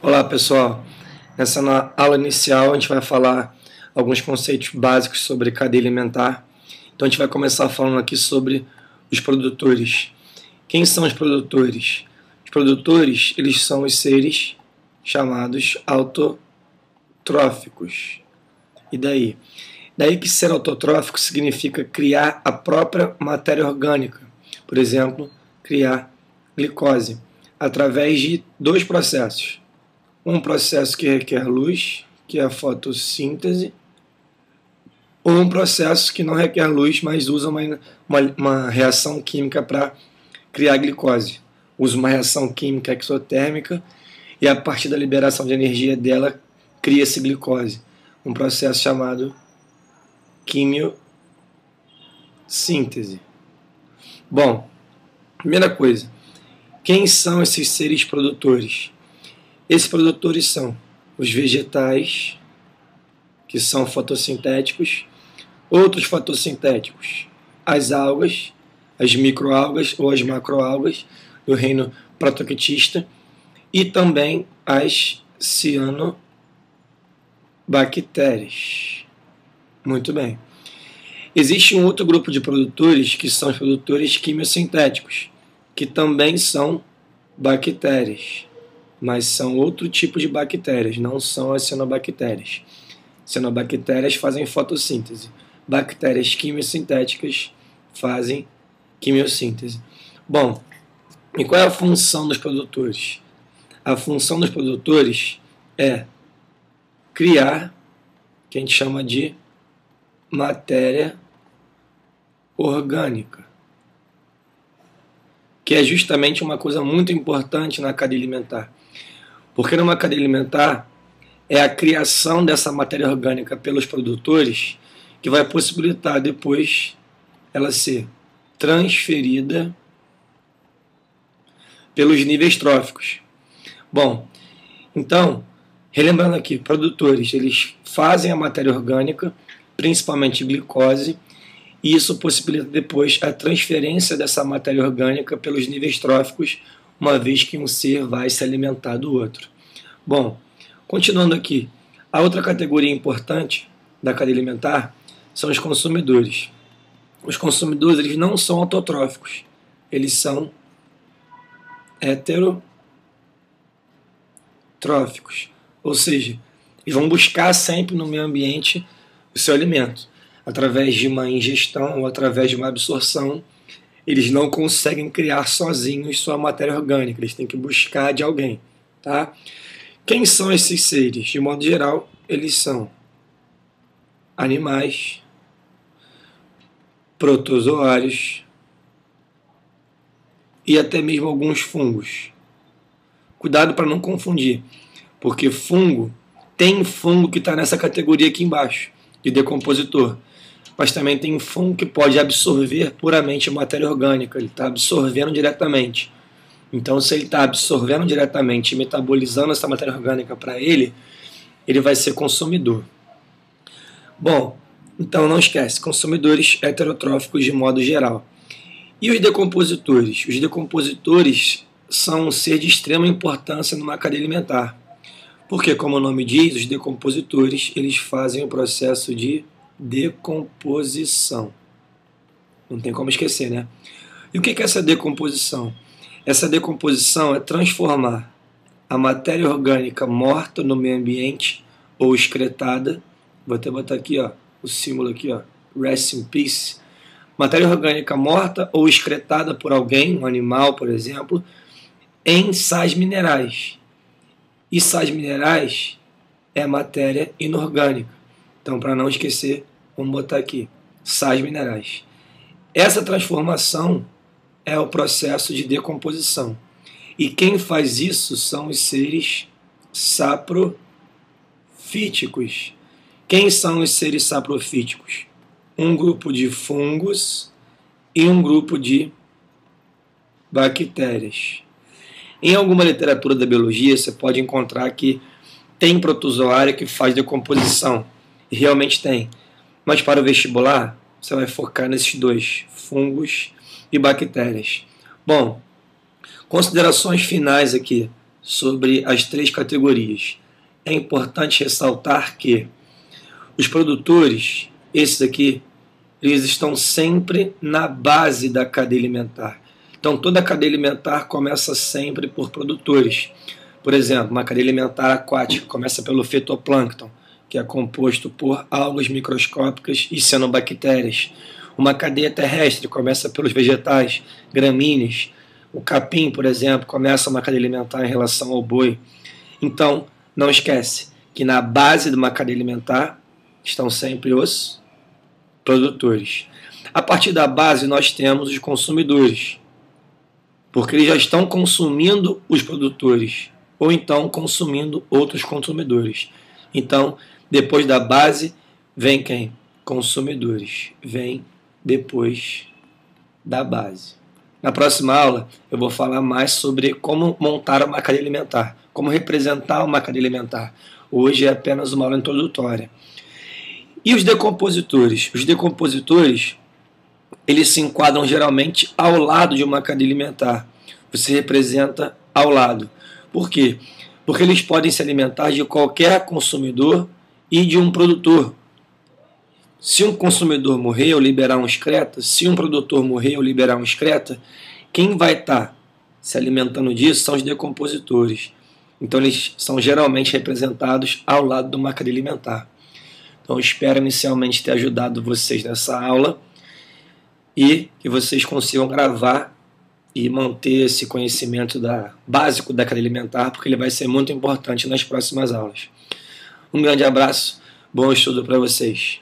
Olá pessoal, nessa aula inicial a gente vai falar alguns conceitos básicos sobre cadeia alimentar. Então a gente vai começar falando aqui sobre os produtores. Quem são os produtores? Os produtores, eles são os seres chamados autotróficos. E daí? Daí que ser autotrófico significa criar a própria matéria orgânica. Por exemplo, criar glicose através de dois processos. Um processo que requer luz, que é a fotossíntese, ou um processo que não requer luz, mas usa uma reação química para criar glicose. Usa uma reação química exotérmica e a partir da liberação de energia dela cria-se glicose. Um processo chamado quimiossíntese. Bom, primeira coisa, quem são esses seres produtores? Esses produtores são os vegetais, que são fotossintéticos, outros fotossintéticos, as algas, as microalgas ou as macroalgas do reino protoquetista e também as cianobactérias. Muito bem. Existe um outro grupo de produtores que são os produtores quimiosintéticos, que também são bactérias, mas são outro tipo de bactérias, não são as cianobactérias. Cianobactérias fazem fotossíntese. Bactérias quimiosintéticas fazem quimiossíntese. Bom, e qual é a função dos produtores? A função dos produtores é criar, que a gente chama de matéria orgânica, que é justamente uma coisa muito importante na cadeia alimentar. Porque numa cadeia alimentar é a criação dessa matéria orgânica pelos produtores que vai possibilitar depois ela ser transferida pelos níveis tróficos. Bom, então, relembrando aqui, produtores, eles fazem a matéria orgânica, principalmente glicose, e isso possibilita depois a transferência dessa matéria orgânica pelos níveis tróficos, uma vez que um ser vai se alimentar do outro. Bom, continuando aqui, a outra categoria importante da cadeia alimentar são os consumidores. Os consumidores, eles não são autotróficos, eles são heterotróficos, ou seja, eles vão buscar sempre no meio ambiente o seu alimento. Através de uma ingestão ou através de uma absorção, eles não conseguem criar sozinhos sua matéria orgânica, eles têm que buscar de alguém. Tá? Quem são esses seres? De modo geral, eles são animais, protozoários e até mesmo alguns fungos. Cuidado para não confundir, porque tem fungo que está nessa categoria aqui embaixo, de decompositor. Mas também tem um fungo que pode absorver puramente a matéria orgânica, ele está absorvendo diretamente. Então, se ele está absorvendo diretamente e metabolizando essa matéria orgânica para ele, ele vai ser consumidor. Bom, então não esquece, consumidores heterotróficos de modo geral. E os decompositores? Os decompositores são um ser de extrema importância numa cadeia alimentar. Porque, como o nome diz, os decompositores eles fazem o processo de decomposição. Não tem como esquecer, né? E o que é essa decomposição? Essa decomposição é transformar a matéria orgânica morta no meio ambiente ou excretada, vou até botar aqui ó, o símbolo aqui, ó, rest in peace, matéria orgânica morta ou excretada por alguém, um animal, por exemplo, em sais minerais. E sais minerais é matéria inorgânica. Então, para não esquecer, vamos botar aqui, sais minerais. Essa transformação é o processo de decomposição. E quem faz isso são os seres saprofíticos. Quem são os seres saprofíticos? Um grupo de fungos e um grupo de bactérias. Em alguma literatura da biologia, você pode encontrar que tem protozoário que faz decomposição. E realmente tem. Mas para o vestibular, você vai focar nesses dois, fungos e bactérias. Bom, considerações finais aqui sobre as 3 categorias. É importante ressaltar que os produtores, esses aqui, eles estão sempre na base da cadeia alimentar. Então toda a cadeia alimentar começa sempre por produtores. Por exemplo, uma cadeia alimentar aquática começa pelo fitoplâncton, que é composto por algas microscópicas e cianobactérias. Uma cadeia terrestre começa pelos vegetais, gramíneas. O capim, por exemplo, começa uma cadeia alimentar em relação ao boi. Então, não esquece que na base de uma cadeia alimentar estão sempre os produtores. A partir da base nós temos os consumidores, porque eles já estão consumindo os produtores, ou então consumindo outros consumidores. Então, depois da base, vem quem? Consumidores. Vem depois da base. Na próxima aula, eu vou falar mais sobre como montar uma cadeia alimentar, como representar uma cadeia alimentar. Hoje é apenas uma aula introdutória. E os decompositores? Os decompositores, eles se enquadram geralmente ao lado de uma cadeia alimentar. Você representa ao lado. Por quê? Porque eles podem se alimentar de qualquer consumidor e de um produtor. Se um consumidor morrer ou liberar um excreta, se um produtor morrer ou liberar um excreta, quem vai estar se alimentando disso são os decompositores. Então eles são geralmente representados ao lado de uma cadeia alimentar. Então espero inicialmente ter ajudado vocês nessa aula e que vocês consigam gravar e manter esse conhecimento básico da cadeia alimentar, porque ele vai ser muito importante nas próximas aulas. Um grande abraço, bom estudo para vocês.